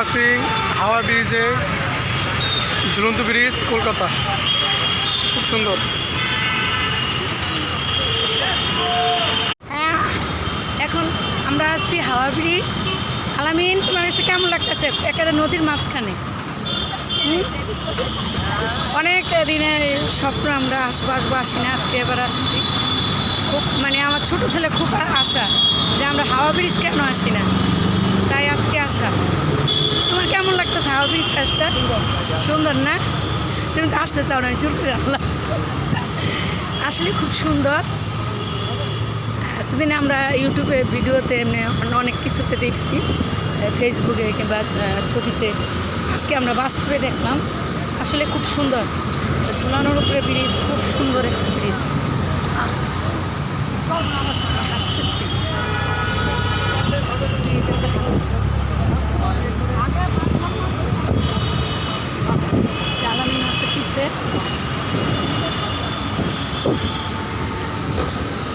আছি হাওয়া ব্রিজে, ঝুলন্ত ব্রিজ কলকাতা, খুব সুন্দর। হ্যাঁ, এখন আমরা আছি হাওয়া ব্রিজ। আলামিন, তোমার কাছে কেমন লাগতেছে? একেবারে নদীর মাঝখানে। অনেক দিনের স্বপ্ন, আমরা আসবো আসবো আসি না, আজকে এবার আসছি। খুব মানে আমার ছোট ছেলে খুব আশা যে আমরা হাওয়া ব্রিজ কেন আসি না, তাই আজকে আসা। তোমার কেমন লাগতেছে হাওয়া ব্রিজ আসতে? সুন্দর না? তুমি তো আসতে চাও না, জোর করে আনলাম। আসলে খুব সুন্দর। এতদিনে আমরা ইউটিউবে ভিডিওতে অনেক কিছুতে দেখছি, ফেসবুকে কিংবা ছবিতে, আজকে আমরা বাস্তবে দেখলাম। আসলে খুব সুন্দর, ঝুলানোর উপরে ব্রিজ, খুব সুন্দর একটা ব্রিজ। জ্বালানি আছে পিছে।